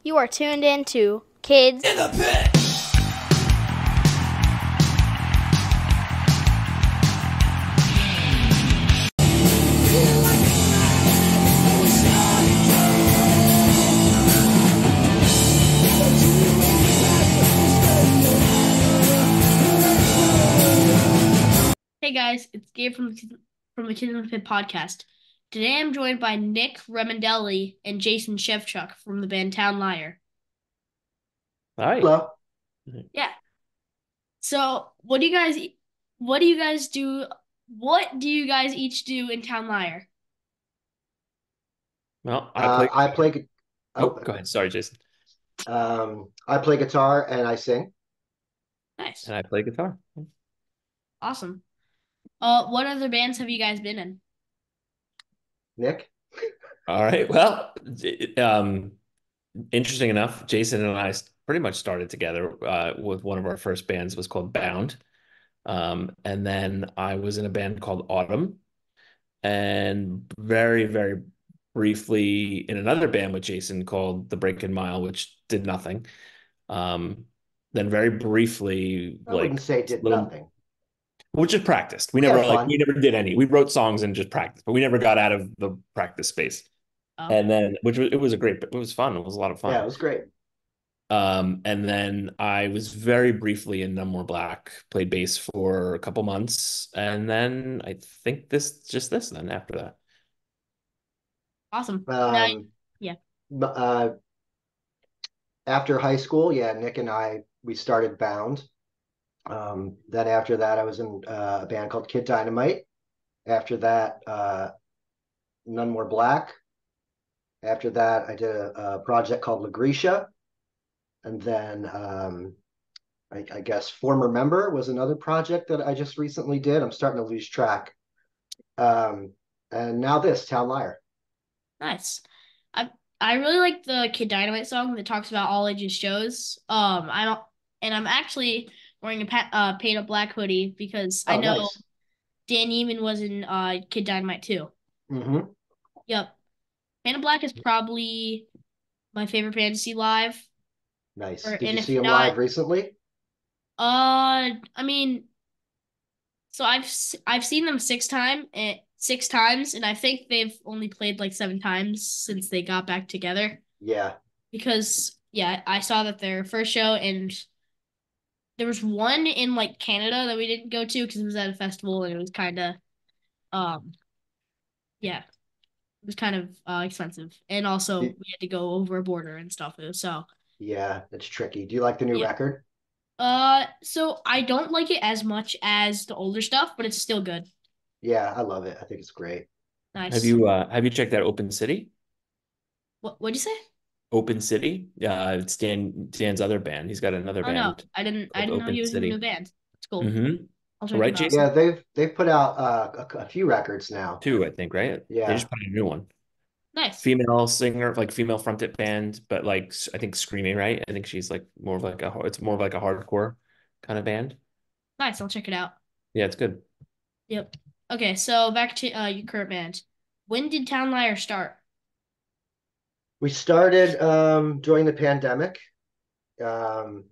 You are tuned in to Kids In the Pit. Hey guys, it's Gabe from the Kids in the Pit podcast. Today I'm joined by Nick Remondelli and Jason Shevchuck from the band Town Liar. Hi. Hello. Yeah. So, what do you guys do? What do you guys each do in Town Liar? Well, I play. I play. Oh, Oh, go ahead. Sorry, Jason. I play guitar and I sing. Nice. And I play guitar. Awesome. What other bands have you guys been in? Nick. All right. Well, interesting enough, Jason and I pretty much started together with one of our first bands was called Bound. And then I was in a band called Autumn, and very, very briefly in another band with Jason called The Breaking Mile, which did nothing. Um, then very briefly, I wouldn't like say it did little nothing. we just practiced. We had We fun. never did any. We wrote songs and just practiced, but we never got out of the practice space. Oh, And then, which was it was a great, it was fun. It was a lot of Yeah, fun. it was great. And then I was very briefly in No More Black, played bass for a couple months, and then I think this then after that. awesome. Now, Um, yeah. uh, After high school, yeah, Nick and we started Bound. Then after that, I was in a band called Kid Dynamite. After that, None More Black. After that, I did a project called Legretia, and then I guess Former Member was another project that I just recently did. I'm starting to lose track. Um, and now this Town Liar. Nice. I I really like the Kid Dynamite song that talks about all ages shows. I don't, and I'm actually wearing a paint up black hoodie because I Oh, know nice. Dan Neiman was in Kid Dynamite too. Mm-hmm. Yep. Paint up Black is probably my favorite fantasy live. Nice. Or Did and you if see him not, live recently? I mean, so I've seen them six times, and I think they've only played like seven times since they got back together. Yeah. Because yeah, I saw that their first show, and there was one in like Canada that we didn't go to because it was at a festival and it was kind of um yeah, it was kind of expensive, and also Do- we had to go over a border and stuff. So yeah, it's tricky. Do you like the new yeah. record? So I don't like it as much as the older stuff, but it's still good. Yeah, I love it. I think it's great. Nice. Have you checked out Open City? What'd you say? Open City? It's Dan's other band. He's got another Oh no, band I called didn't know he Open was in a new City. band. It's cool. Mm-hmm. I'll check Right, him out. Yeah, Jason? they've put out a few records now. Two, I think, right? They Yeah. just put out a new one. Nice. Female singer, like female fronted band, but like I think screaming, right? I think she's like it's more of like a hardcore kind of band. Nice. I'll check it out. Yeah, it's good. Yep. Okay, so back to your current band. When did Town Liar start? We started during the pandemic. Um,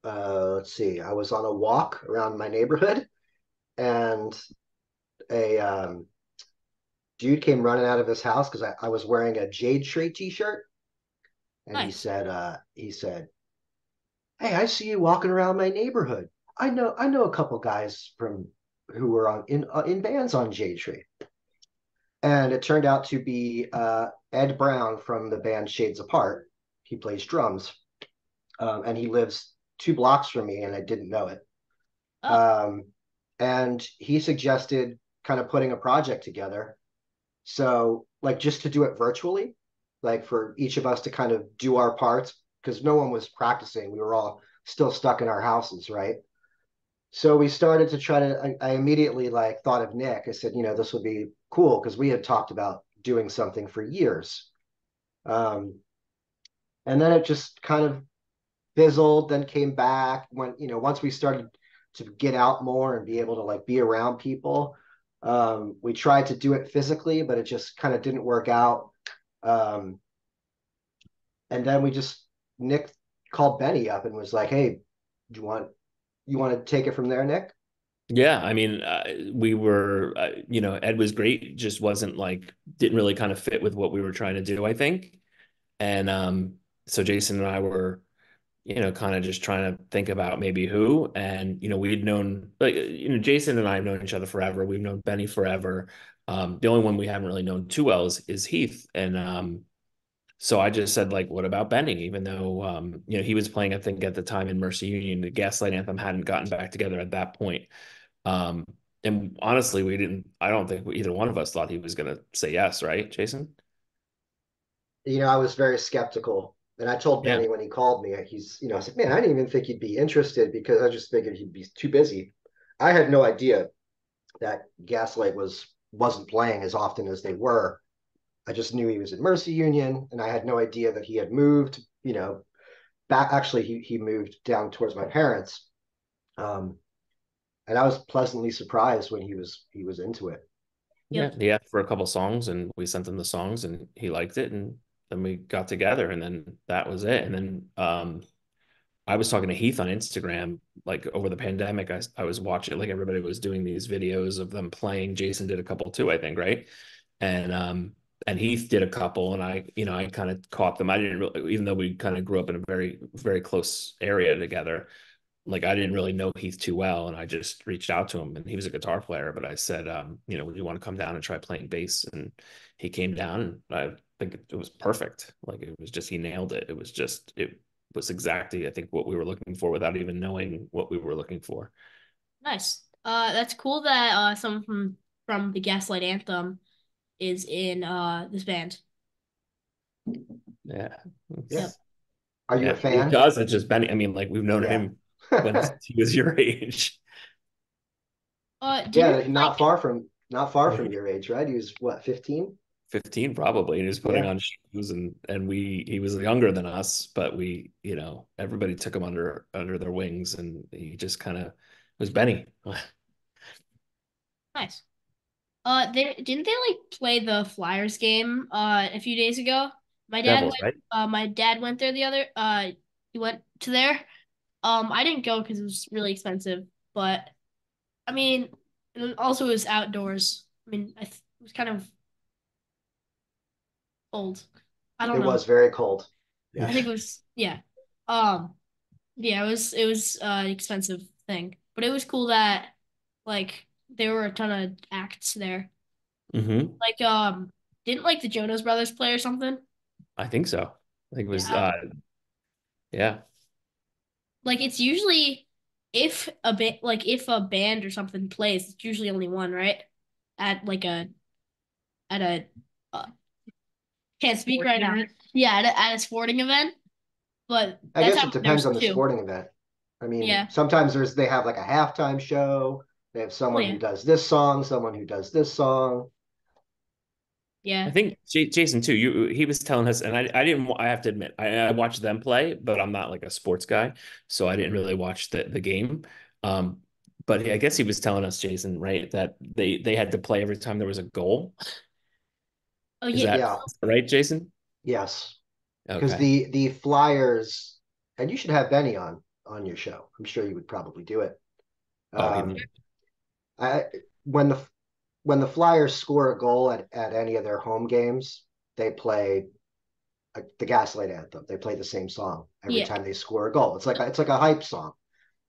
let's see, I was on a walk around my neighborhood and a dude came running out of his house because I was wearing a Jade Tree t-shirt. And Nice. he said, "Hey, I see you walking around my neighborhood. I know a couple guys from who were in bands on Jade Tree." And it turned out to be Ed Brown from the band Shades Apart. He plays drums, and he lives 2 blocks from me, and I didn't know it. Oh, Um, and he suggested kind of putting a project together. So, like, just to do it virtually, like for each of us to kind of do our parts, because no one was practicing. We were all still stuck in our houses, right? So we started to try to, I immediately like thought of Nick. I said, this would be cool because we had talked about doing something for years. Um, and then it just kind of fizzled, then came back when, once we started to get out more and be able to like be around people. We tried to do it physically, but it just kind of didn't work out. Um, And then we just Nick called Benny up and was like, "Hey, do you want to take it from there, Nick?" Yeah, I mean, we were, Ed was great, just wasn't like, didn't really kind of fit with what we were trying to do, I think. And so Jason and I were, kind of just trying to think about maybe who. And, we'd known, like, Jason and I have known each other forever. We've known Benny forever. The only one we haven't really known too well is Heath. And so I just said, like, what about Benny? Even though, he was playing, I think, at the time in Mercy Union, the Gaslight Anthem hadn't gotten back together at that point. Um, and honestly, I don't think either one of us thought he was going to say yes, right, Jason? I was very skeptical. And I told Yeah. Benny when he called me, I was like, man, I didn't even think he'd be interested because I just figured he'd be too busy. I had no idea that Gaslight wasn't playing as often as they were. I just knew he was in Mercy Union, and I had no idea that he had moved, back. Actually, he moved down towards my parents. Um, and I was pleasantly surprised when he was into it. Yeah, Yep. he asked for a couple songs and we sent him the songs and he liked it and then we got together and then that was it. And then I was talking to Heath on Instagram like over the pandemic. I was watching like everybody was doing these videos of them playing. Jason did a couple too, I think, right? And Heath did a couple and I kind of caught them. I didn't really, even though we kind of grew up in a very, very close area together, like I didn't really know Heath too well, and I just reached out to him, and he was a guitar player. But I said, would you want to come down and try playing bass? And he came down, and I think it was perfect. Like it was just he nailed it. It was exactly I think what we were looking for without even knowing what we were looking for. Nice. That's cool that someone from the Gaslight Anthem is in this band. Yeah, Yeah. Yep. it's, Are you a yeah. fan? Because it's just Benny. I mean, like we've known Yeah. him when he was your age. Didn't Yeah, not far from your age, right? He was what, 15? 15 probably, and he was putting Yeah. on shoes and he was younger than us, but everybody took him under their wings and he just kind of was Benny. nice. They didn't they like play the Flyers game a few days ago? Devils, right? My dad went there the other he went to there. I didn't go because it was really expensive, but I mean, and also it was outdoors. I mean, it was kind of cold. I don't It know. was very cold. I Yes. think it was yeah. Um yeah, it was expensive thing. But it was cool that like there were a ton of acts there. Hmm. Like didn't like the Jonas Brothers play or something? I think so. I think it was Yeah. yeah. Like it's usually if a band or something plays, it's usually only one, right? At like a at a uh, can't speak right now. Yeah, at a sporting event, but I that's guess how it depends there's on the two. sporting event. I mean, Yeah. sometimes they have like a halftime show. They have Oh someone who yeah. does this song, someone who does this song. I Yeah. think Jason too. He was telling us, and I didn't. I have to admit, I watched them play, but I'm not like a sports guy, so I didn't really watch the game. Um, but I guess he was telling us, Jason, right, that they had to play every time there was a goal. Oh Is yeah. that Yeah, right, Jason? yes. Because Okay. the Flyers, and you should have Benny on your show. I'm sure you would probably do it. Oh, he. Um, I when the Flyers score a goal at any of their home games, they play the Gaslight Anthem. They play the same song every Yeah. time they score a goal. It's like a hype song,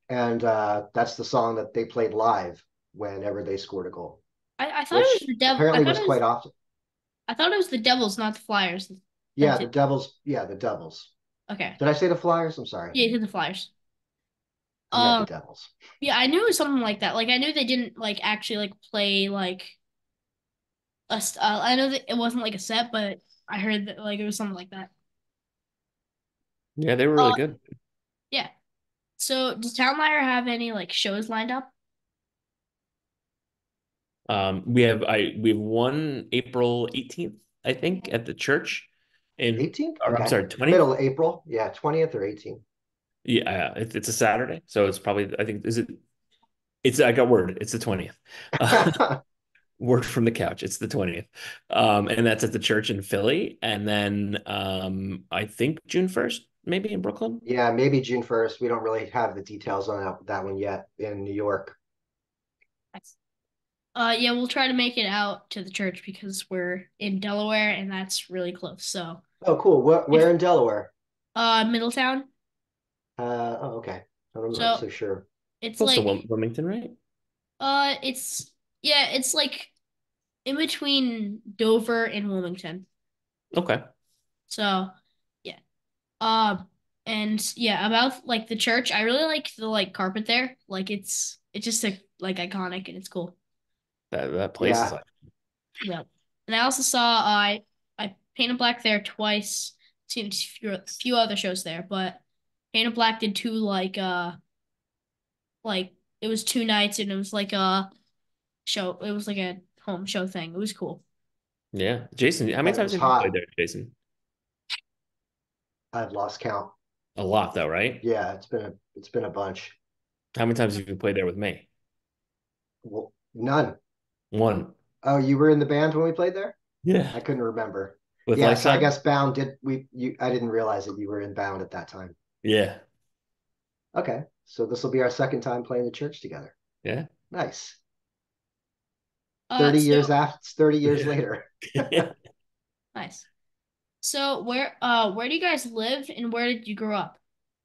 and that's the song that they played live whenever they scored a goal, I thought it was which the Dev. apparently was quite often. I thought it was the Devils, not the Flyers. Yeah, That's the it. Devils. Yeah, the Devils. Okay. Did I say the Flyers? I'm sorry. Yeah, to the Flyers. I meant the Um. Devils. Yeah, I knew it was something like that. Like I knew they didn't like actually like play like I know that it wasn't like a set, but I heard that like it was something like that. Yeah, they were Uh. really good. Yeah. So does Townliner have any like shows lined up? We have one April 18th, I think, at the church '18th. or I'm Okay, sorry, 20th. middle of April. Yeah, 20th or 18th. Yeah, it's a Saturday, so it's probably I think is it. It's I got word. It's the 20th. Word from the couch. It's the 20th. And that's at the church in Philly. And then I think June 1st, maybe in Brooklyn. Yeah, maybe June 1st. We don't really have the details on that one yet in New York. Nice. Yeah, we'll try to make it out to the church because we're in Delaware and that's really close. So Oh, cool. Where it's in Delaware? Middletown. Oh, okay. I'm not So so sure. it's Close to like Wilmington, right? it's yeah, it's like in between Dover and Wilmington. Okay. So yeah. Um and yeah, about like the church, I really like the like carpet there. Like it's just like iconic and it's cool. That place is Yeah, like, Yeah. And I also saw I Painted Black there twice. Seen a few other shows there, but Painted Black did two like it was 2 nights and it was like a show. It was like a home show thing. It was cool. yeah. Jason, how many but it times was have you played hot. there, Jason? I've lost count. A lot, though, right? Yeah, it's been a bunch. How many times have you played there with me? Well, none. One. Oh, you were in the band when we played there? Yeah. I couldn't remember. With Yeah, so I Lifetime? guess Bound did we you I didn't realize that you were in Bound at that time. Yeah. Okay. So this will be our second time playing the church together. Yeah. Nice. Uh 30 so years after 30 years Yeah. later. nice. So where do you guys live and where did you grow up?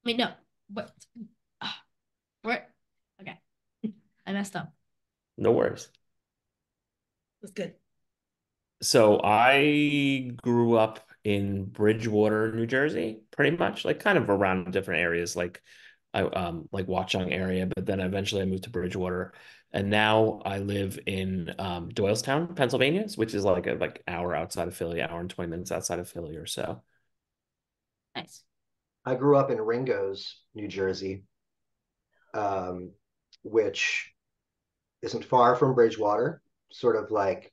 I mean no. What where okay. I messed up. No worries. That's good. So I grew up in Bridgewater, New Jersey, pretty much, like kind of around different areas, I like Watchung area, but then eventually I moved to Bridgewater, and now I live in Doylestown, Pennsylvania, which is like a like hour outside of Philly, hour and 20 minutes outside of Philly or so. Nice. I grew up in Ringo's, New Jersey, um, which isn't far from Bridgewater. Sort of like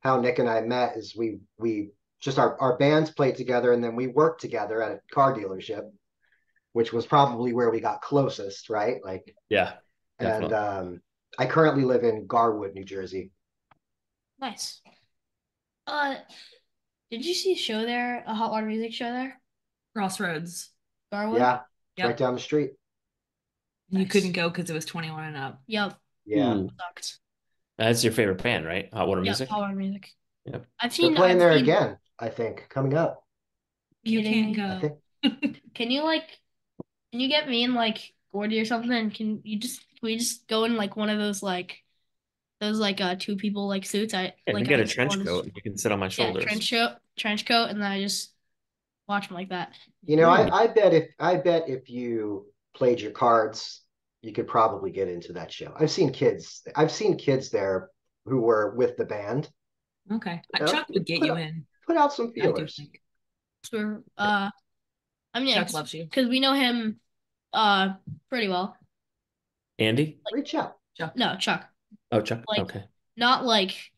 how Nick and I met is we just our bands played together and then we worked together at a car dealership, which was probably where we got closest, right? Like, Yeah, and definitely. I currently live in Garwood, New Jersey. Nice. Uh did you see a show there? A hot water music show there? Crossroads. Garwood? Yeah, it's right Yep. down the street. You Nice. couldn't go because it was 21 and up. Yep. Yeah, Ooh, Sucked. that's your favorite band, right? Hot Water Yep. Music. Hot water music. Yep. they're playing I've there seen again. I think coming up. You kidding can't me. I go. think Can you like can you get me in like Gordy or something? Can we just go in like one of those like two people like suits? Yeah, you I get a just trench want coat to and you can sit on my yeah, shoulders. trench coat and then I just watch them like that. you know. Really? I bet if you played your cards, you could probably get into that show. I've seen kids there who were with the band. Okay. You know, Chuck would get put you up, in. put out some I do feelers. think. So we're I mean yeah, Chuck loves you. because we know him pretty well. Andy? Like Reach out. Chuck. no, Chuck. Oh, Chuck. Like Okay. not like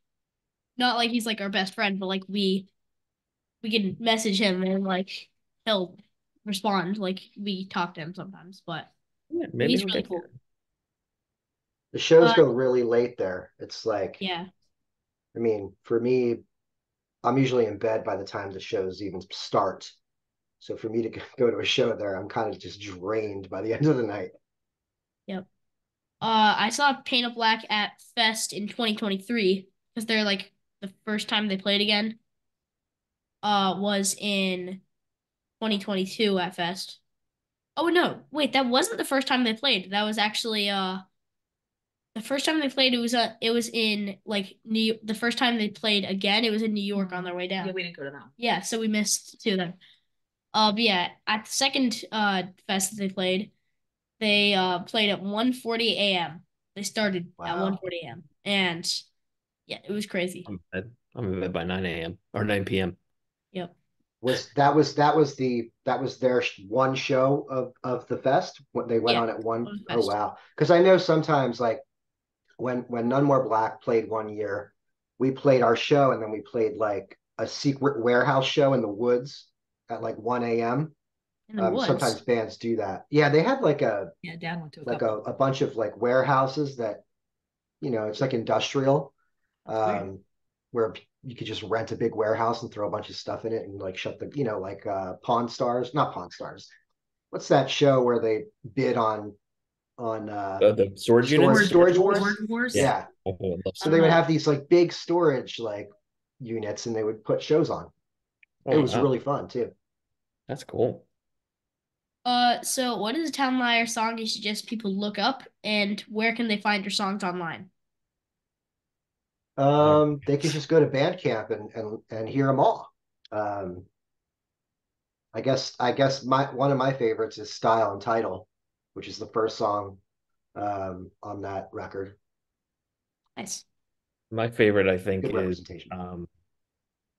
not like he's like our best friend, but like we can message him and like he'll respond. Like we talk to him sometimes, but Yeah, maybe he's he'll really get cool. you. The shows Uh, go really late there. It's like, yeah, I mean, for me, I'm usually in bed by the time the shows even start. So for me to go to a show there, I'm kind of just drained by the end of the night. yep. I saw Paint Up Black at Fest in 2023 because they're like the first time they played again. Was in 2022 at Fest. Oh no, wait, that wasn't the first time they played. That was actually the first time they played. It was in like the first time they played again. It was in New York on their way Yeah, down. we didn't go to that one. Yeah, so we missed two of them. But yeah, at the second fest that they played at 1:40 a.m. They started at Wow. 1:40 a.m. And yeah, it was crazy. I'm in bed by 9 a.m. or 9 p.m. Yep. That was their one show of the fest when they went Yeah. on at It one. was Oh fest. wow. Because I know sometimes like when None More Black played one year, we played our show and then we played like a secret warehouse show in the woods at like 1 a.m. In the woods. Sometimes bands do that. Yeah, they had Yeah, Dad went to a like couple. a bunch of like warehouses that, you know, it's like industrial. Weird. um, where you could just rent a big warehouse and throw a bunch of stuff in it and like shut the, like Pawn Stars, not Pawn Stars. What's that show where they bid on The storage storage units. storage Storage wars? Yeah, Wars. Yeah. I would love So they would storage. have these like big storage like units and they would put shows on. It Oh was wow, really fun too. that's cool. So what is a Town Liar song you suggest people look up, and where can they find your songs online? Uh, They could just go to Bandcamp and hear them all. Um, I guess my one of my favorites is Style and Title, which is the first song on that record. Nice. my favorite, I think, Good is representation.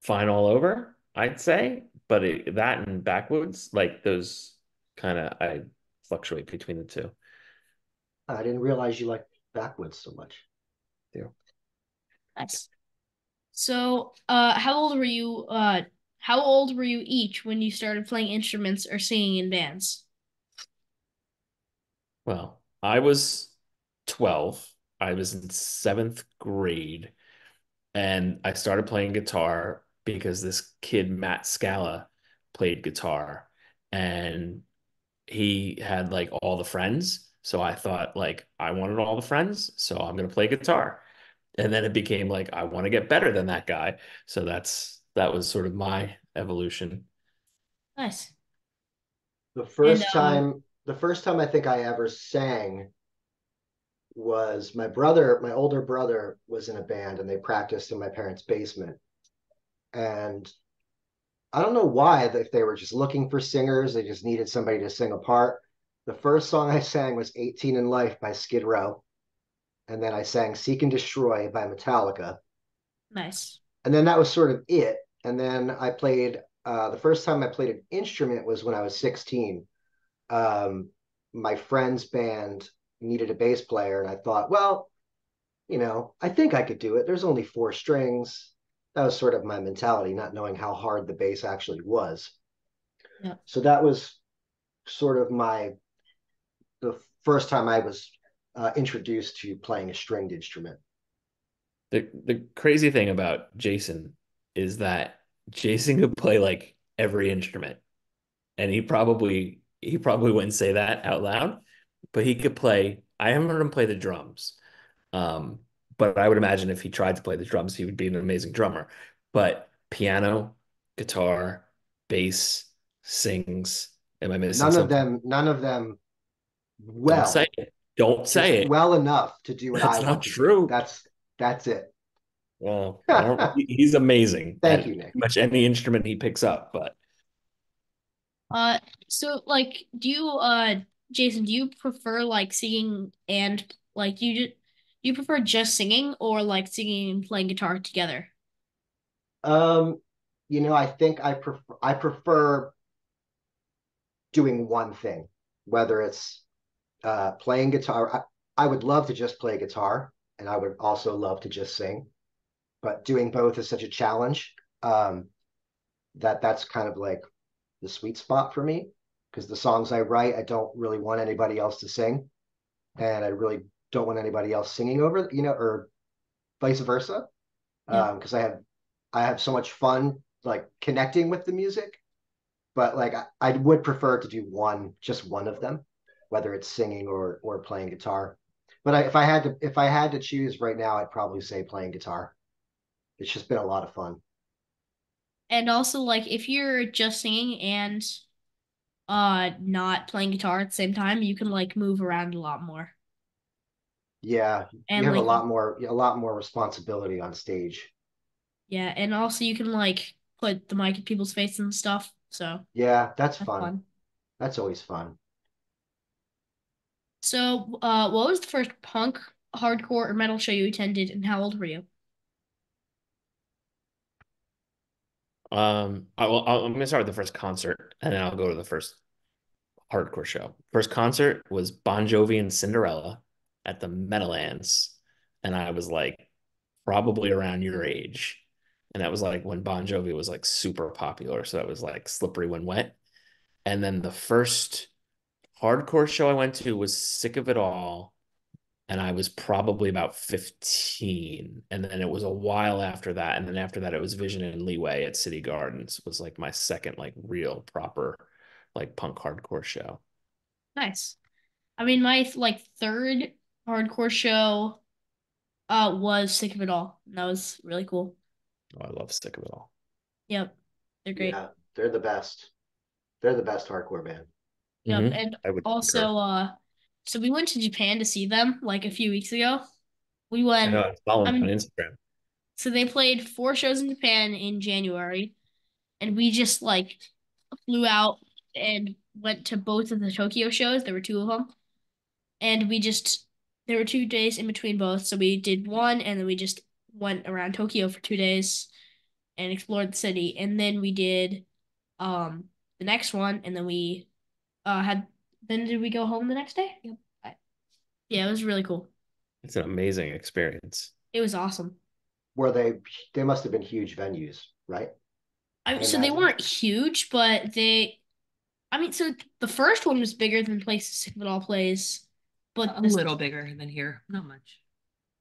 Fine All Over, I'd say, but that and Backwoods, like those kind of, I fluctuate between the two. I didn't realize you liked Backwoods so much. Yeah. Nice. So, how old were you each when you started playing instruments or singing in bands? Well, I was 12. I was in seventh grade, and I started playing guitar because this kid, Matt Scala, played guitar, and he had like all the friends. So I thought like I wanted all the friends, so I'm gonna play guitar. And then it became like I want to get better than that guy. So that was sort of my evolution. Nice. The And first time, the first time I think I ever sang was my older brother was in a band and they practiced in my parents' basement. And I don't know why, if they were just looking for singers, they just needed somebody to sing a part. The first song I sang was 18 in Life by Skid Row. And then I sang Seek and Destroy by Metallica. nice. And then that was sort of it. And then I played, the first time I played an instrument was when I was 16. My friend's band needed a bass player. And I thought, well, I think I could do it. There's only four strings. That was sort of my mentality, not knowing how hard the bass actually was. Yeah. So that was sort of the first time I was introduced to playing a stringed instrument. The crazy thing about Jason is that Jason could play like every instrument, and he probably wouldn't say that out loud, but he could play. I haven't heard him play the drums, um, but I would imagine if he tried to play the drums, he would be an amazing drummer. But piano, guitar, bass, sings. Am I missing something? None of them Don't say well, it. Don't just say it. well enough to do what I That's not want to do. true. That's it. Well, I don't. He's amazing Thank at you, pretty Nick. much any instrument he picks up. But Uh, so like, Jason, do you prefer like singing and like do you prefer just singing or like singing and playing guitar together? Um, I think I prefer doing one thing, whether it's playing guitar. I would love to just play guitar, and I would also love to just sing. But doing both is such a challenge that's kind of like the sweet spot for me because the songs I write, I don't really want anybody else to sing, and I really don't want anybody else singing over, or vice versa. Yeah. Because I have so much fun like connecting with the music, but like I would prefer to do just one of them, whether it's singing or playing guitar. But if I had to choose right now, I'd probably say playing guitar. It's just been a lot of fun. And also like if you're just singing and not playing guitar at the same time, you can like move around a lot more. Yeah, you And have like a lot more responsibility on stage. yeah, and also you can like put the mic in people's faces and stuff. So Yeah, that's that's fun. fun. That's always fun. So, what was the first punk, hardcore, or metal show you attended, and how old were you? I'm gonna start with the first concert, and then I'll go to the first hardcore show. First concert was Bon Jovi and Cinderella at the Meadowlands, and I was like probably around your age, and that was like when Bon Jovi was like super popular. So that was like Slippery When Wet. And then the first hardcore show I went to was Sick of It All and I was probably about 15. And then it was a while after that. And then after that, it was Vision and Leeway at City Gardens was like my second like real proper like punk hardcore show. Nice. I mean, my like third hardcore show was Sick of It All. And that was really cool. Oh, I love Sick of It All. Yep. They're great. Yeah, they're the best. They're the best hardcore band. Yep. And I would concur. also so we went to Japan to see them like a few weeks ago. We I know went, I'm following I on mean, Instagram. so they played 4 shows in Japan in January, and we just like flew out and went to both of the Tokyo shows. There were two of them, and we just there were 2 days in between both, so we did one, and then we just went around Tokyo for 2 days and explored the city, and then we did the next one, and then we had then did we go home the next day? Yep. Yeah, it was really cool. It's an amazing experience. It was awesome. Were they must have been huge venues, right? I I mean, so they imagine. weren't huge, but I mean, so the first one was bigger than Places Sick of It All plays, but A this, little bigger than here. Not much.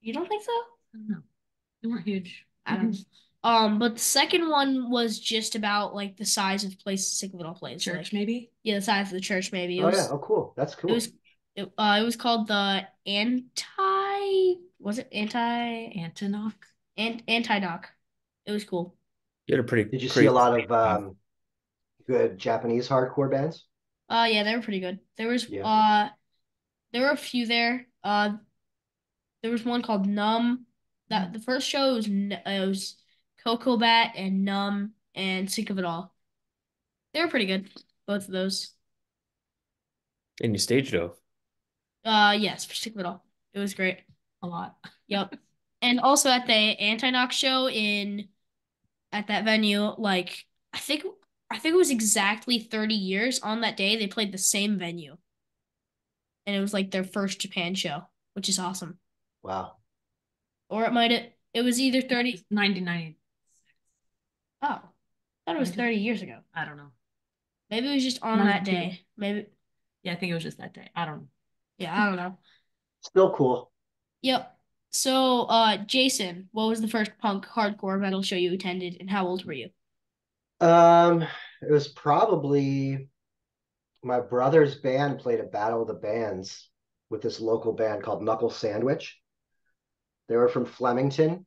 you don't think so? I don't know. They weren't huge. I don't know. But the second one was just about like the size of Places Sick of It All plays. So, Church, like, maybe? yeah, the size of the church maybe. Oh yeah. Oh cool. That's It was cool. it was called the anti was it Antonok. anti knock. It was cool. You had a pretty Did you see a crazy lot of off. good Japanese hardcore bands? Yeah, they were pretty good. Yeah. There were a few there. There was one called Numb. That the first show it was Coco Bat and Numb and Sick of It All. They were pretty good, both of those. And you stage dove. Yes, for Sick of It All. It was great. A lot. Yep. And also at the Anti-Knock show in at that venue, like I think it was exactly 30 years on that day they played the same venue. And it was like their first Japan show, which is awesome. Wow. Or it was either 30. 1990. Oh, I thought it was 30 years ago. I don't know. Maybe it was just on that 92. day. Maybe, Yeah, I think it was just that day. I don't know. yeah, I don't know. Still cool. Yep. So, Jason, what was the first punk hardcore metal show you attended, and how old were you? Um, it was probably my brother's band played a battle of the bands with this local band called Knuckle Sandwich. They were from Flemington,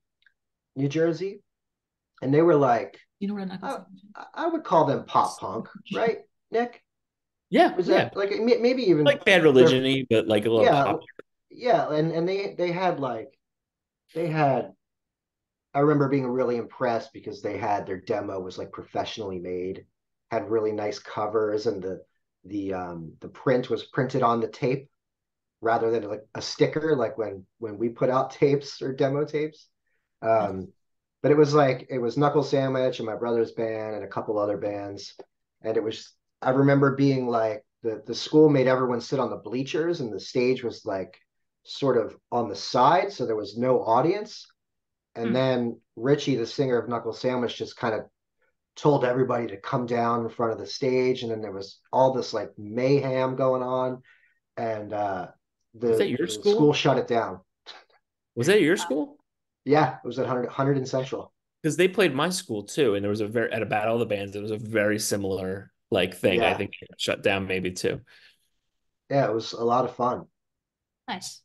New Jersey, and they were like You know what a knuckle I, sandwich is? I would call them pop punk, right, Nick? Yeah, Was yeah. that like maybe even Like Bad their Religion-y, but like a little yeah pop. yeah and they had like they had I remember being really impressed because they had their demo was like professionally made, had really nice covers, and the print was printed on the tape rather than like a sticker like when we put out tapes or demo tapes. Um, but it was Knuckle Sandwich and my brother's band and a couple other bands, and it was I remember being like the school made everyone sit on the bleachers and the stage was like sort of on the side, so there was no audience. And Hmm. then Richie, the singer of Knuckle Sandwich, just kind of told everybody to come down in front of the stage, and then there was all this like mayhem going on, and Was that your the school school? shut it down. Was that your school? Yeah, it was at 100 in Central. Because they played my school too, and there was a very at a battle of the bands. It was a very similar like thing. I Yeah, think it got shut down maybe too. yeah, it was a lot of fun. Nice.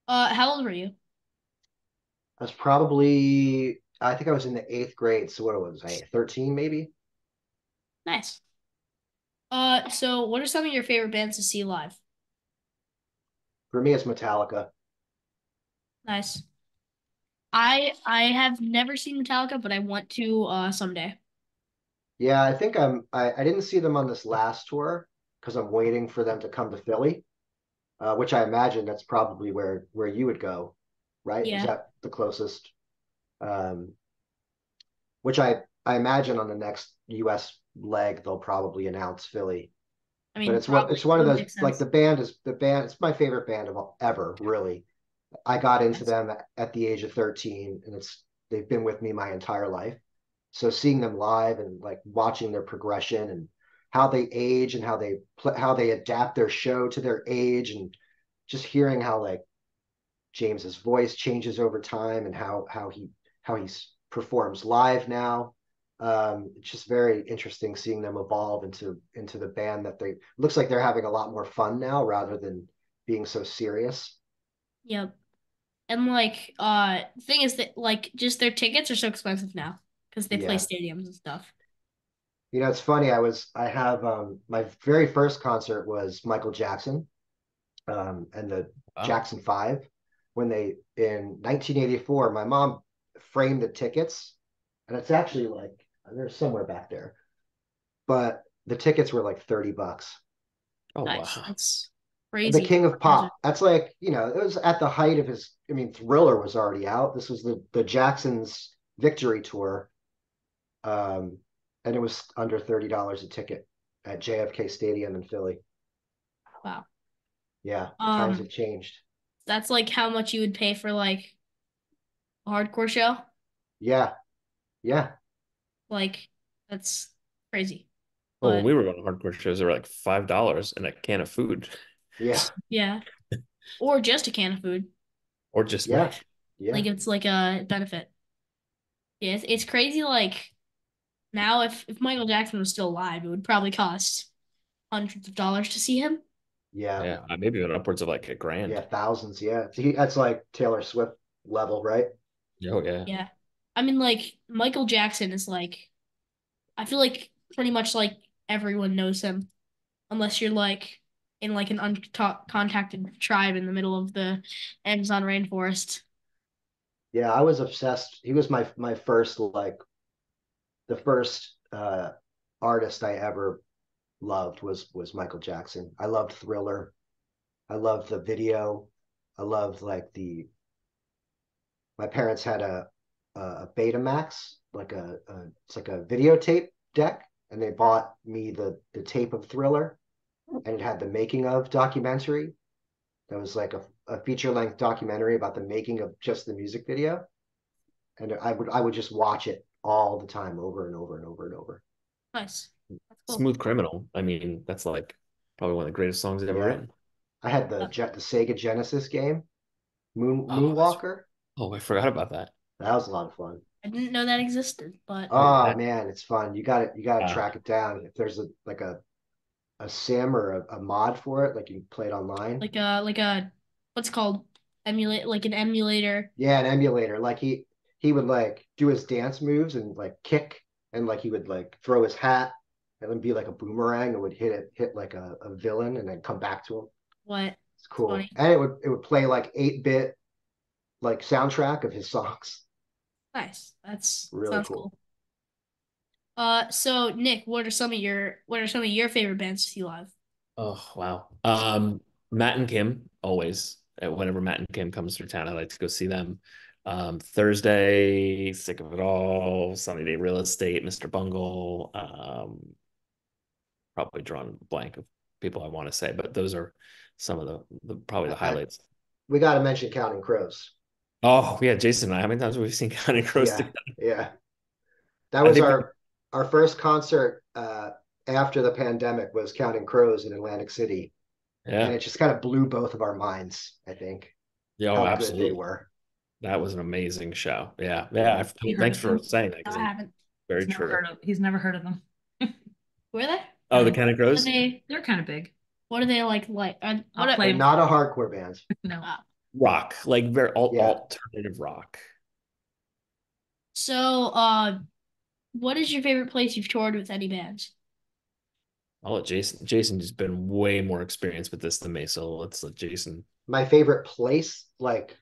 How old were you? I was probably, I think I was in the eighth grade. So what was I, 13 maybe? Nice. So what are some of your favorite bands to see live? For me, it's Metallica. Nice. I have never seen Metallica, but I want to someday. Yeah, I think I didn't see them on this last tour because I'm waiting for them to come to Philly, which I imagine that's probably where you would go, right? Was Yeah. that the closest? Um, which I imagine on the next US leg they'll probably announce Philly. I But mean, probably it's one it of would those make like sense. the band it's my favorite band of ever, really. I got into Nice. them at the age of 13, and they've been with me my entire life. So seeing them live and like watching their progression and how they age and how they adapt their show to their age, and just hearing how like James's voice changes over time and how he performs live now. It's just very interesting seeing them evolve into the band that they looks like they're having a lot more fun now rather than being so serious. Yep. And like, thing is that like just their tickets are so expensive now because they play Yeah. stadiums and stuff. You know, it's funny. I have my very first concert was Michael Jackson, and the Wow. Jackson Five when they in 1984. My mom framed the tickets, and it's actually like they're somewhere back there, but the tickets were like $30. Oh Nice. wow. That's The crazy King for of a concert. Pop. That's like, it was at the height of his. I mean, Thriller was already out. This was the Jackson's victory tour, um, and it was under $30 a ticket at JFK Stadium in Philly. Wow. Yeah, times have Um, changed. that's like how much you would pay for like a hardcore show. Yeah, yeah, Like, that's crazy. Well, when But we were going to hardcore shows, they were like $5 and a can of food, yeah, yeah, or just a can of food. or just yeah, right. yeah, Like it's like a benefit. Yeah, it's crazy. Like now, if Michael Jackson was still alive, it would probably cost hundreds of dollars to see him. yeah, Yeah, maybe even upwards of like a yeah, grand. thousands. Yeah, that's like Taylor Swift level, right? Oh yeah. Yeah. I mean, like Michael Jackson is like I feel like pretty much like everyone knows him, unless you're like in like an uncontacted tribe in the middle of the Amazon rainforest. Yeah, I was obsessed. He was my first like the first artist I ever loved was Michael Jackson. I loved Thriller. I loved the video. I loved like the my parents had a Betamax, like it's like a videotape deck, and they bought me the tape of Thriller, and it had the making of documentary. That was like a feature length documentary about the making of just the music video, and I would just watch it all the time, over and over and over and over. Nice. That's cool. Smooth Criminal. I mean, that's like probably one of the greatest songs ever Yeah, written. I had Yep. the Sega Genesis game, Oh, that's Moonwalker. oh, I forgot about that. That was a lot of fun. I didn't know that existed, but Oh Oh yeah. man, it's fun. You got to Uh, track it down. If there's a sim or a mod for it, like you play it online. like a what's it called emulate like an emulator. Yeah, an emulator. Like he would like do his dance moves and like kick, and like he would like throw his hat and then be like a boomerang and would hit like a villain and then come back to him. What? It's It's funny. cool. And it would play like 8-bit like soundtrack of his songs. Nice. That's Really sounds cool. cool. So Nick, what are some of your favorite bands to see live? oh wow. Matt and Kim always. Whenever Matt and Kim comes through town, I like to go see them. Thursday, Sick of It All, Sunny Day Real Estate, Mr. Bungle. Probably drawn blank of people I want to say, but those are some of the probably the highlights. We got to mention Counting Crows. Oh yeah, Jason and I. How many times have we seen Counting Crows Yeah, together? yeah. That I was think we, our first concert after the pandemic was Counting Crows in Atlantic City, and yeah, it just kind of blew both of our minds. I think yeah, oh, how good they absolutely. were. That was an amazing show. Yeah, yeah. Yeah, You heard Thanks of for them? saying that No, because I it's haven't. very true. He's never heard of them. Who are they? Oh, the No. Counting What are Crows, they? They're kind of big. What are they like? I'll What? Are, play they're them. not a hardcore band. No. uh, rock, like very Yeah, alternative rock. so, what is your favorite place you've toured with any bands? I'll let Jason. Jason's been way more experienced with this than me, so let's let Jason. my favorite place. Like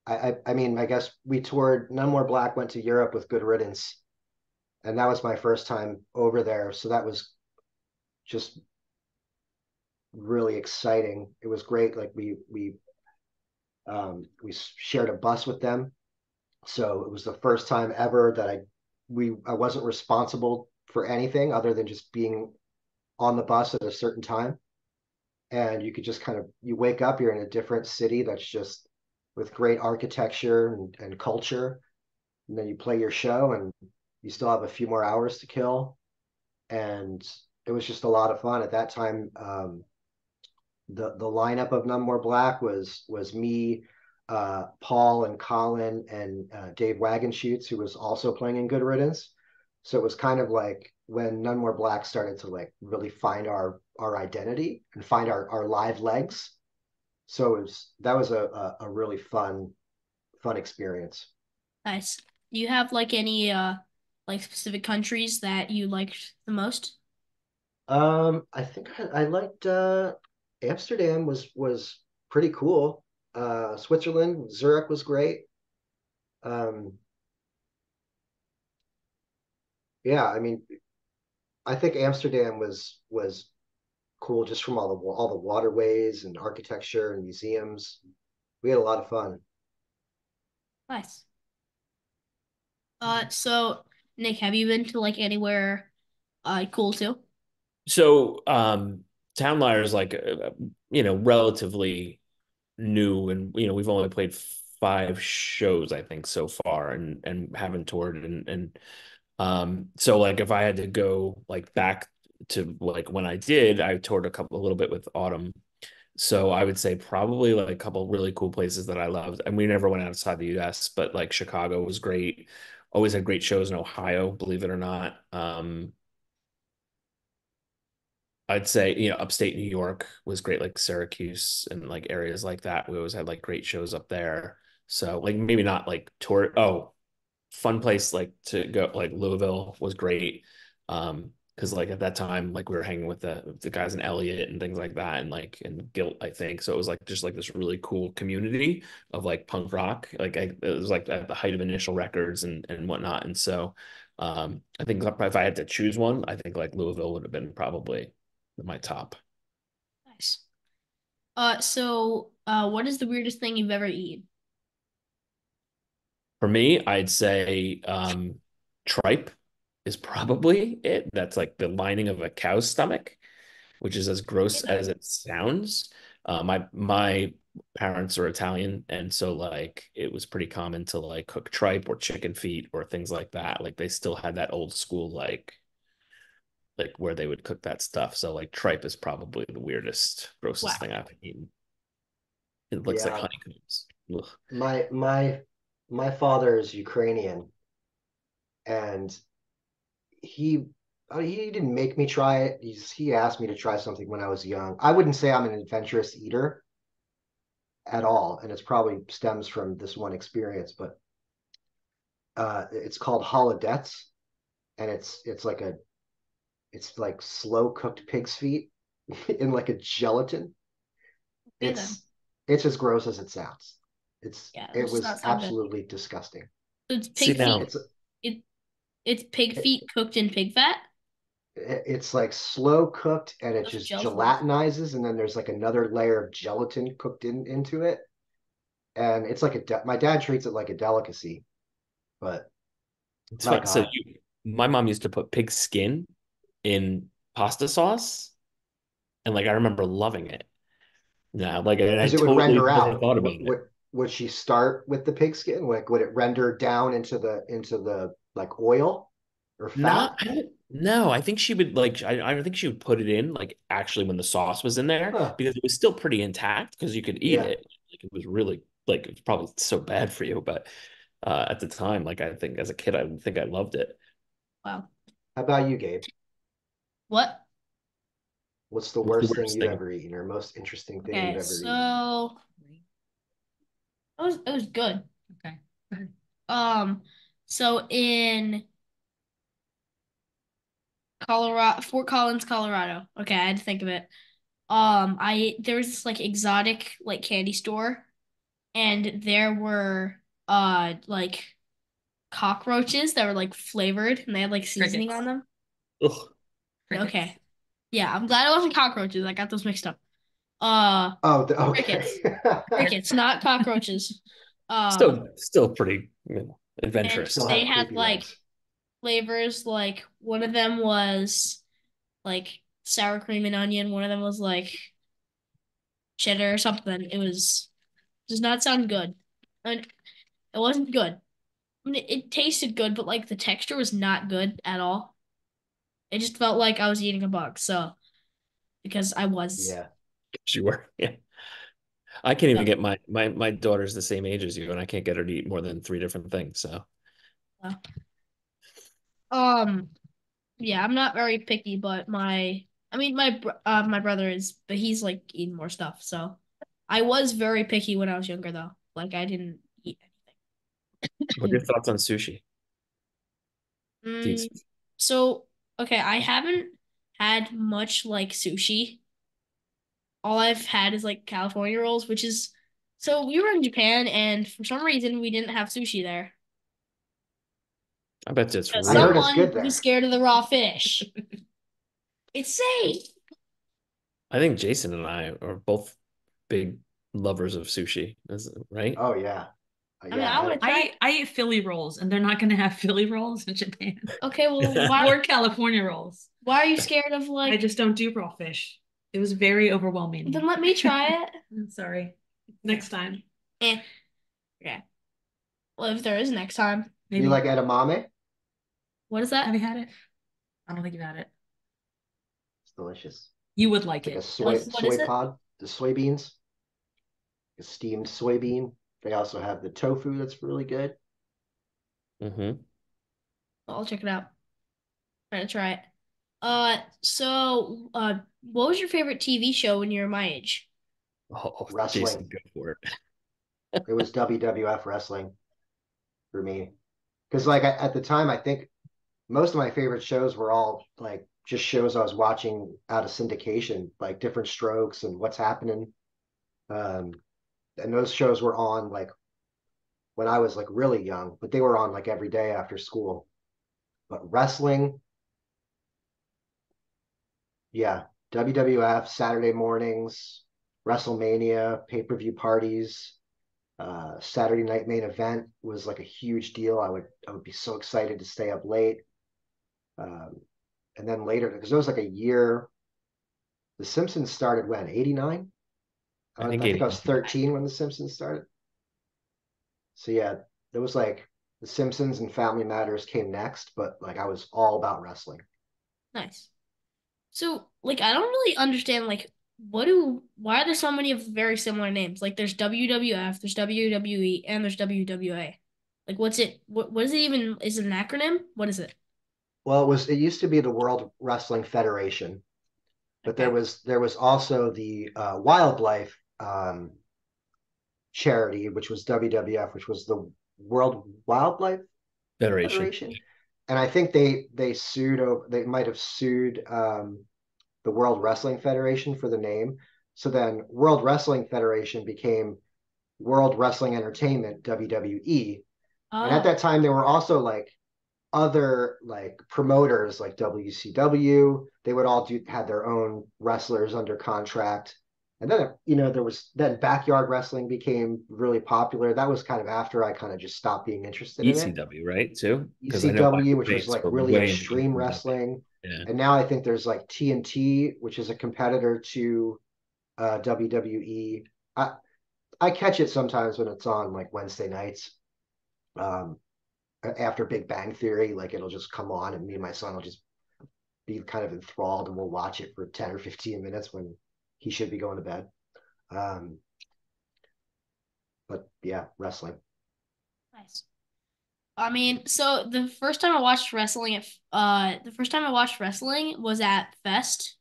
I mean, I guess we toured. None More Black went to Europe with Good Riddance, and that was my first time over there. So that was just really exciting. It was great. Like we shared a bus with them. So it was the first time ever that I wasn't responsible for anything other than just being on the bus at a certain time. And you could just kind of you wake up, you're in a different city that's just with great architecture and culture. And then you play your show and you still have a few more hours to kill. And it was just a lot of fun. At that time, the lineup of None More Black was me, Paul and Colin and Dave Wagenschutz, who was also playing in Good Riddance. So it was kind of like when None More Black started to like really find our identity and find our live legs. So that was a really fun experience. Nice. Do you have like any like specific countries that you liked the most? I think I liked Amsterdam was pretty cool. Switzerland, Zurich was great. Um, yeah, I mean, I think Amsterdam was cool just from all the waterways and architecture and museums. We had a lot of fun. Nice. So Nick, have you been to like anywhere cool too? So, Town Liar is like, relatively new, and we've only played 5 shows, I think, so far, and haven't toured, so like if I had to go like back to like when I did, I toured a little bit with Autumn. So I would say probably like a couple really cool places that I loved. And we never went outside the US, but like Chicago was great. Always had great shows in Ohio, believe it or not. I'd say, upstate New York was great, like Syracuse and like areas like that. We always had like great shows up there. So like maybe not like tour. Oh, fun place like to go, like Louisville was great. Because like at that time, like we were hanging with the guys in Elliott and things like that, and like in Guilt, I think. So it was like just like this really cool community of like punk rock. It was like at the height of initial records and whatnot. And so I think if I had to choose one, I think like Louisville would have been probably my top. Nice. What is the weirdest thing you've ever eaten? For me, I'd say tripe is probably it. That's like the lining of a cow's stomach, which is as gross Yeah. as it sounds. My parents are Italian, and so like it was pretty common to like cook tripe or chicken feet or things like that. Like they still had that old school like where they would cook that stuff. So like tripe is probably the weirdest, grossest Wow. thing I've eaten. It looks like Yeah, honeycombs. Ugh. my father is Ukrainian, and he he didn't make me try it. He asked me to try something when I was young. I wouldn't say I'm an adventurous eater at all, and it's probably stems from this one experience. But it's called holodets, and it's like slow cooked pig's feet in like a gelatin. Okay then. It's it's as gross as it sounds. Yeah, it It does was not sound good. absolutely disgusting. So it's See pig feet. now, It's It it's pig it, feet cooked in pig fat. it's like slow cooked and it That's just gelatin. gelatinizes, and then there's like another layer of gelatin cooked into it, and it's like my dad treats it like a delicacy, but it's my fun. So God, my mom used to put pig skin in pasta sauce, and like I remember loving it. Yeah, like I because it would totally render never out. thought about it. Would she start with the pigskin? Like, would it render down into the like oil or Not, fat? I don't know. I think she would like. I don't think she would put it in like actually when the sauce was in there Huh. because it was still pretty intact because you could eat Yeah. it. Like it was really like it's probably so bad for you, but at the time, like I think as a kid, I think I loved it. Wow. How about you, Gabe? What? What's the What's the worst thing worst you've thing? ever eaten, or most interesting thing you've Okay, ever eaten? so it was good. Okay. Go ahead. So in Colorado, Fort Collins, Colorado. Okay, I had to think of it. I there was this like exotic like candy store, and there were like cockroaches that were like flavored, and they had like seasoning on Crickets. them. Ugh. Okay, Crickets. yeah, I'm glad it wasn't cockroaches. I got those mixed up. Uh, Oh, okay. crickets, crickets, not cockroaches. Um, Still pretty, and adventurous Still to they have me. had creepy like legs. flavors. Like one of them was like sour cream and onion. One of them was like cheddar or something. Does not sound good. And it wasn't good. I mean, it tasted good, but like the texture was not good at all. It just felt like I was eating a bug. So because I was. Yeah. Sure. Yeah. I can't Yeah. even get my daughter's the same age as you, and I can't get her to eat more than three different things. So Uh, Um, yeah, I'm not very picky, but my brother is, but he's like eating more stuff. So I was very picky when I was younger, though. Like I didn't eat what are your anything. thoughts on sushi? Mm, These so okay, I haven't had much like sushi. All I've had is like California rolls, which is so we were in Japan, and for some reason we didn't have sushi there. I bet it's Because I heard really it's someone good was there. scared of the raw fish. It's safe. I think Jason and I are both big lovers of sushi, right? Oh yeah. I mean, Yeah, I I had want it. to try. I eat Philly rolls, and they're not going to have Philly rolls in Japan Okay, well, why or California rolls. why are you scared of I like? just don't do raw fish. It was very overwhelming. Then let me try it. I'm sorry. Next time, Eh, yeah. Well, if there is next time, Do you like maybe. edamame? what is Have that? you had it? I don't think you've had it. It's delicious. You would It's like like a it. What soy what is soy it? pod, the soybeans, a steamed soybean. They also have the tofu that's really good. Hmm. I'll check it out. Try to try it. What was your favorite TV show when you were my age? Oh, Wrestling. Jason, go for it. It was WWF wrestling for me. Because like at the time, I think most of my favorite shows were all like just shows I was watching out of syndication, like Different Strokes and What's Happening. Um, and those shows were on like when I was like really young, but they were on like every day after school. But wrestling, yeah, WWF Saturday mornings, WrestleMania, pay-per-view parties, Saturday night main event was like a huge deal. I would be so excited to stay up late. Um, and then later, because it was like a year. The Simpsons started when 89. I I think think I was 89. 13 when The Simpsons started. So yeah, there was like The Simpsons and Family Matters came next, but like I was all about wrestling. Nice. So, like, I don't really understand, like, why are there so many of very similar names? Like, there's WWF, there's WWE, and there's WWA. Like, what's it? What is it even? Is it an acronym? What is it? Well, it used to be the World Wrestling Federation, but there Okay. was there was also the wildlife charity, which was WWF, which was the World Wildlife Federation. Federation. And I think they sued over they might have sued the World Wrestling Federation for the name. So then World Wrestling Federation became World Wrestling Entertainment, WWE. And at Oh, that time there were also like other like promoters like WCW. They would all do had their own wrestlers under contract. And then there was then backyard wrestling became really popular. That was kind of after I kind of just stopped being interested in it. ECW, right? Too? Because I know ECW, Michael which was Bates like were really way into extreme ECW. wrestling. Yeah. And now I think there's like TNT, which is a competitor to WWE. I catch it sometimes when it's on like Wednesday nights. Um, After Big Bang Theory, like it'll just come on and me and my son will just be kind of enthralled and we'll watch it for 10 or 15 minutes when he should be going to bed. Um, but yeah, wrestling. nice. I mean, so the first time I watched wrestling was at Fest,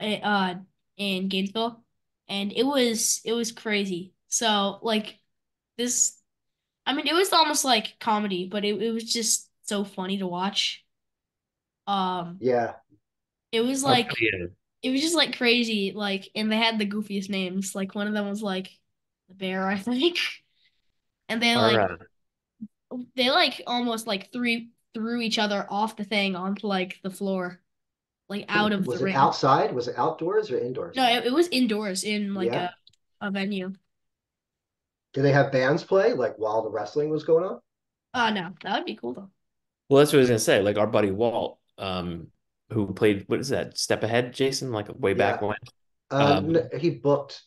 uh, in Gainesville, and it was crazy. So like this, I mean, it was almost like comedy, but it was just so funny to watch. Um, Yeah. it was I'll like tell you. it was just like crazy, like, and they had the goofiest names. Like one of them was like the bear, I think, and Our they like almost like threw each other off the thing onto like the floor, like out of the Was it ring. outside? Was it outdoors or indoors? No, it was indoors in like Yeah. a venue. Did they have bands play like while the wrestling was going on? No, that would be cool though. well, that's what I was gonna say. Like our buddy Walt, who played what is that? Step Ahead, Jason, like way back Yeah. when. Um, He booked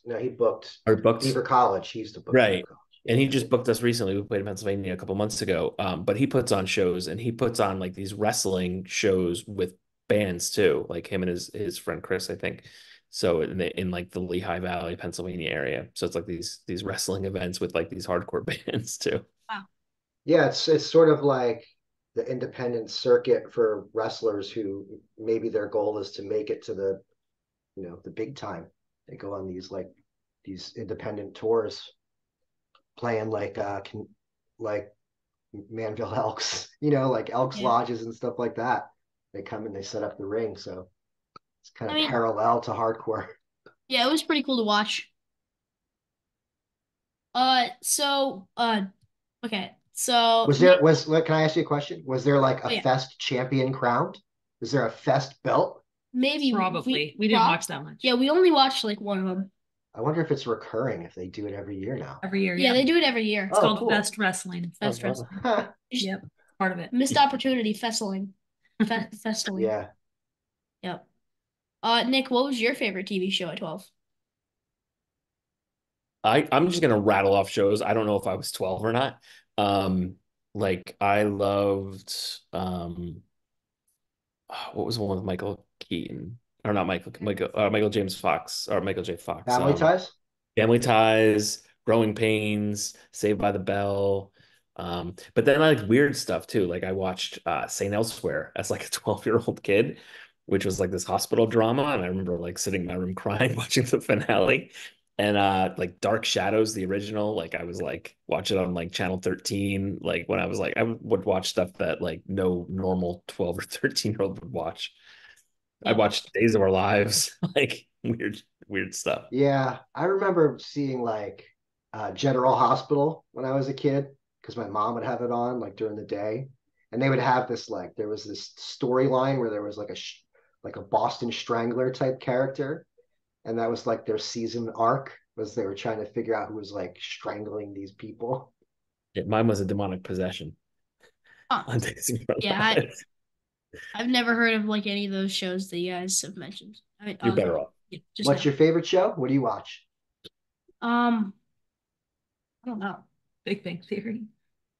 our books. Beaver College. He used to book Beaver Right. College. And he Yeah. just booked us recently. We played in Pennsylvania a couple months ago. But he puts on shows and he puts on like these wrestling shows with bands too, like him and his friend Chris, I think. So in like the Lehigh Valley, Pennsylvania area. So it's like these wrestling events with like these hardcore bands too. Wow. Yeah, it's sort of like the independent circuit for wrestlers who maybe their goal is to make it to the big time. They go on these independent tours playing like Manville Elks, like Elks Yeah. lodges and stuff like that. They come and they set up the ring, so it's kind I of mean, parallel to hardcore. yeah, it was pretty cool to watch. Okay. So Was Nick, there was Can I ask you a question? Was there like a oh yeah, Fest champion crowned? Is there a Fest belt? maybe Probably. We didn't watch that much. yeah, we only watched like one of them. I wonder if it's recurring if they do it every year now. Every year, Yeah, yeah. they do it every year. It's Oh, called cool. Fest Wrestling. Fest wrestling. Just Yep. Part of it. missed opportunity, festling. Festling. Yeah. Yep. Nick, what was your favorite TV show at 12? I'm just gonna rattle off shows. I don't know if I was 12 or not. Like I loved what was the one with Michael Keaton? Or not Michael James Fox or Michael J. Fox. Family ties? Family Ties, Growing Pains, Saved by the Bell. But then I like weird stuff too. Like I watched Saint Elsewhere as like a 12-year-old kid, which was like this hospital drama. And I remember like sitting in my room crying watching the finale. And like Dark Shadows, the original, like I was like watch it on like channel 13. Like when I was like I would watch stuff that like no normal 12 or 13-year-old would watch. I Yep. watched Days of Our Lives, like weird stuff. Yeah. I remember seeing like General Hospital when I was a kid because my mom would have it on like during the day. And they would have this like there was this storyline where there was like a Boston Strangler type character, and that was like their season arc was they were trying to figure out who was like strangling these people. Mine was a demonic possession Huh. on Days of Our Yeah, Lives. I've never heard of like any of those shows that you guys have mentioned. I mean, You're better off. yeah, just What's now. your favorite show? What do you watch? Um, I don't know. Big Bang Theory.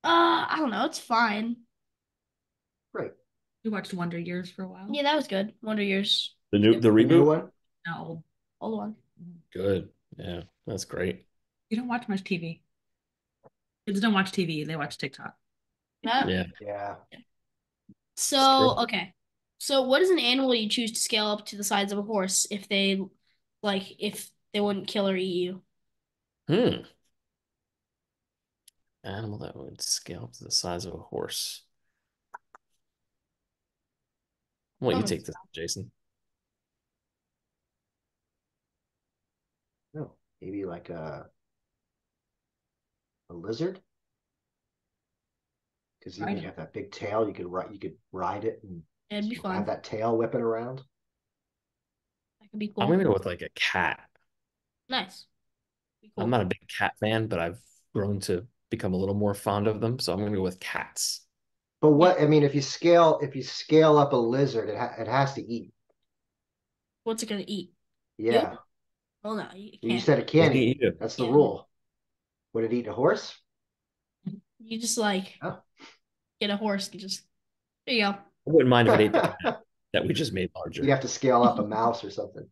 I don't know. It's fine. Great. We watched Wonder Years for a while. Yeah, that was good. Wonder Years. The The new reboot? one? No. Old one. Good. Yeah, that's great. You don't watch much TV. Kids don't watch TV, they watch TikTok. Yeah. Yeah, Yeah. it's true. Okay. So what is an animal you choose to scale up to the size of a horse if they wouldn't kill or eat you? Hmm. Animal that would scale up to the size of a horse. Why don't you Um, take this, Jason? No. Maybe like a lizard? Because even you Rhino. have that big tail, you could ride it and It'd be have fun. that tail whipping around. That could be I'm cool. gonna go with like a cat. Nice. Be I'm cool. not a big cat fan, but I've grown to become a little more fond of them, so I'm gonna go with cats. But Yeah. what I mean, if you scale up a lizard, it has to eat. What's it gonna eat? You? Yeah. Oh no, you You can't. said it What can't do you eat. eat? That's the Yeah. rule. Would it eat a horse? You just like Oh. get a horse and just there you go. I wouldn't mind if it ate the cat that we just made You'd larger. have to scale up a mouse or something.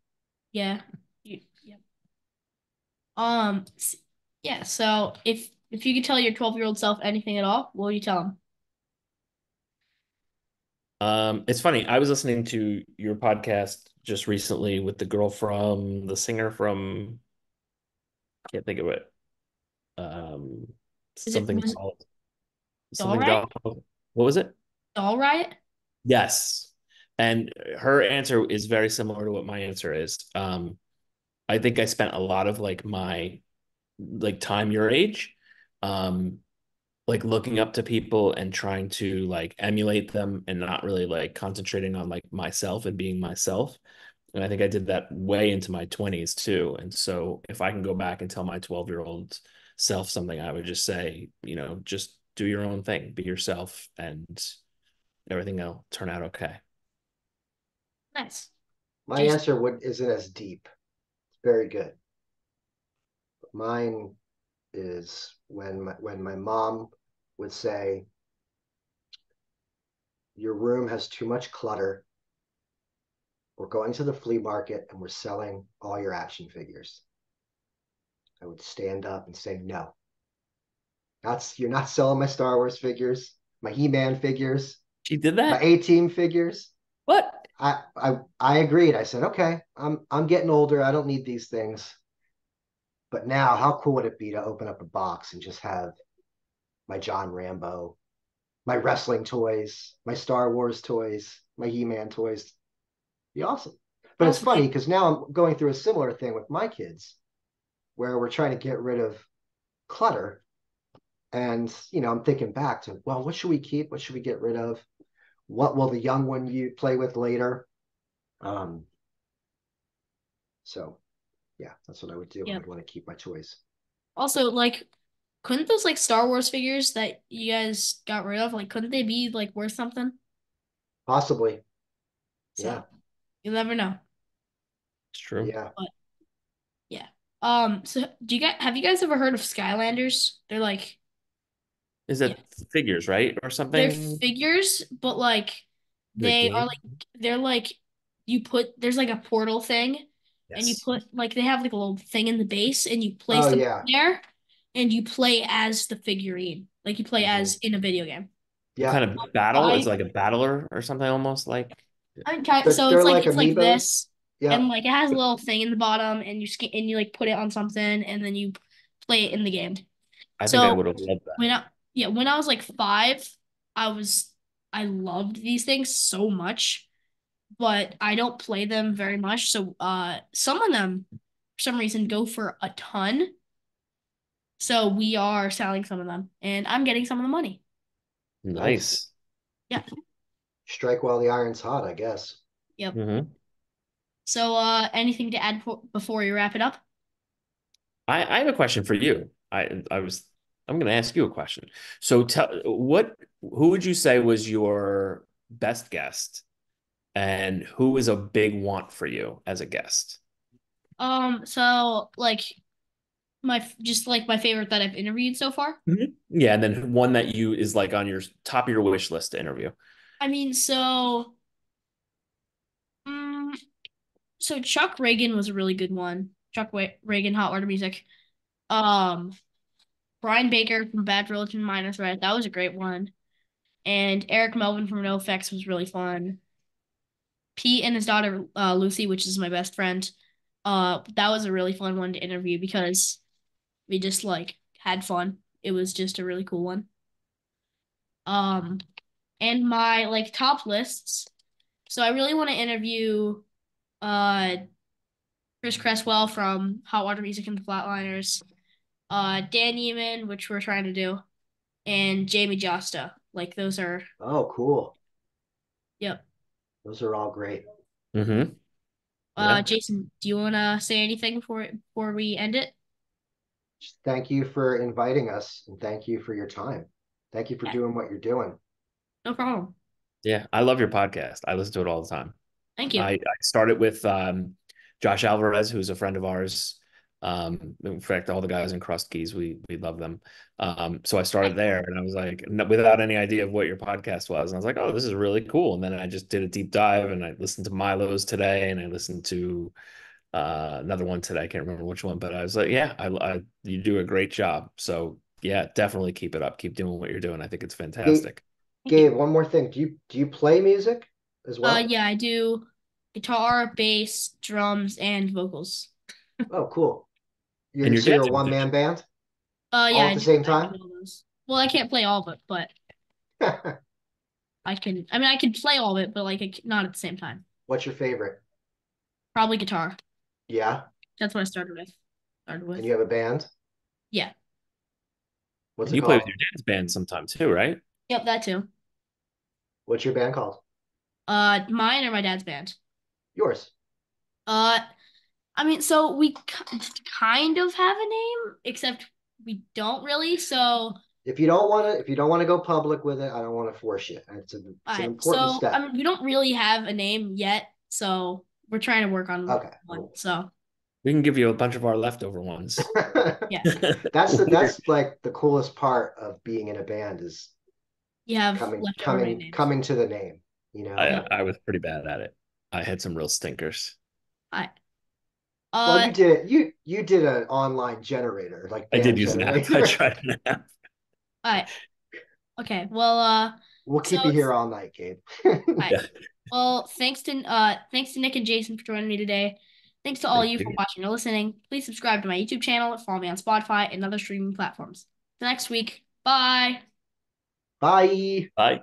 Yeah. Yeah. Um. Yeah. So if you could tell your 12-year-old self anything at all, what would you tell him? It's funny. I was listening to your podcast just recently with the girl from the singer from I can't think of it. Um, Is it something was it doll, Doll something Riot? doll. What was it? Doll Riot? Yes. And her answer is very similar to what my answer is. I think I spent a lot of like my like time your age, um, like looking up to people and trying to like emulate them and not really like concentrating on like myself and being myself. And I think I did that way into my 20s too. And so if I can go back and tell my 12-year-old self something, I would just say, just do your own thing, be yourself, and everything will turn out okay. Nice. My Jason. answer would isn't as deep. It's very good. Mine is when my mom would say, "Your room has too much clutter. we're going to the flea market and we're selling all your action figures. I would stand up and say, no, you're not selling my Star Wars figures, my He-Man figures, She did my that? A-Team figures. What? I agreed. I said, okay, I'm getting older. I don't need these things. But now, how cool would it be to open up a box and just have my John Rambo, my wrestling toys, my Star Wars toys, my He-Man toys? Be awesome. But it's Also, funny like, because now I'm going through a similar thing with my kids where we're trying to get rid of clutter. And, I'm thinking back to, well, what should we keep? What should we get rid of? What will the young one you play with later? Um, so yeah, that's what I would do. I yeah. would want to keep my toys. Also, like, couldn't those like Star Wars figures that you guys got rid of, like, couldn't they be like worth something? Possibly. So Yeah. you never know. It's true. Yeah. But yeah. So do you guys have you guys ever heard of Skylanders? They're like, Is yeah, that figures, right? Or they're something? figures, but like The they are game? like they're like you put there's like a portal thing, and you Yes. put like they have like a little thing in the base, and you place Oh them yeah. there, and you play as the figurine, like you play Hmm. as in a video game. What Yeah. kind of battle? Is I it like a battler or something almost like? I mean, so They're it's like like it's like amiibos. this, and Yep. like it has a little thing in the bottom, and you like put it on something, and then you play it in the game. I think I So would have loved that. when I was like 5, I was I loved these things so much, but I don't play them very much. So some of them for some reason go for a ton. So we are selling some of them, and I'm getting some of the money. Nice. Nice. Yeah. Strike while the iron's hot, I guess. Yep. Hmm. So anything to add before we wrap it up? I have a question for you. I'm going to ask you a question. So who would you say was your best guest and who is a big want for you as a guest? So like just like my favorite that I've interviewed so far. Mhm. Yeah, and then one that you is like on your top of your wish list to interview. I mean, um, so Chuck Reagan was a really good one. Reagan, Hot Water Music. Um, Brian Baker from Bad Religion Minor Threat, that was a great one. And Eric Melvin from NoFX was really fun. Pete and his daughter Lucy, which is my best friend. That was a really fun one to interview because we just like had fun. It was just a really cool one. Um, and my like top lists. So I really want to interview uh Chris Cresswell from Hot Water Music and the Flatliners, Dan Neiman, which we're trying to do, and Jamie Josta. Like those are, Oh, cool. yep. Those are all great. Hmm. Yeah. Jason, do you want to say anything before we end it? Thank you for inviting us and thank you for your time. Thank you for Yeah, doing what you're doing. no problem. Yeah. I love your podcast. I listen to it all the time. Thank you. I started with Josh Alvarez, who's a friend of ours. In fact, all the guys in Crust Keys, we love them. So I started there, and I was like, without any idea of what your podcast was, and I was like, oh, this is really cool. And then I just did a deep dive, and I listened to Milo's today, and I listened to another one today. I can't remember which one, but I was like, yeah, you do a great job. So yeah, definitely keep it up. Keep doing what you're doing. I think it's Gabe, fantastic. Thank you. Gabe, one more thing. Do you play music as well? Yeah, I do guitar, bass, drums, and vocals. Oh, cool. And your So you're dad's a a one-man musician. band Yeah, all at the same I do time? all those. Well, I can't play all of it, but I can. I mean, I can play all of it, but like not at the same time. What's your favorite? Probably guitar. Yeah. That's what I started with. Started And with. you have a band? Yeah. What's And it you play with called? your dad's band sometime too, right? Yep, that too. What's your band called? Mine or my dad's band. Yours. Uh, I mean, so we kind of have a name, except we don't really. So, If you don't want to go public with it, I don't want to force you. It's an important I step. mean, we don't really have a name yet. So we're trying to work on Okay. one. So, We can give you a bunch of our leftover ones. yeah, That's like the coolest part of being in a band is you have coming leftover band coming names. coming to the name, you know. Yeah. I was pretty bad at it. I had some real stinkers. I Well, uh you did an online generator, like I did band use an app. I generator. tried an app. I okay. Well, We'll so keep you here all night, Gabe. I Yeah. well, thanks to Nick and Jason for joining me today. Thanks to all Thank you for you. watching or listening. Please subscribe to my YouTube channel, follow me on Spotify and other streaming platforms. Till next week. Bye. Bye. Bye.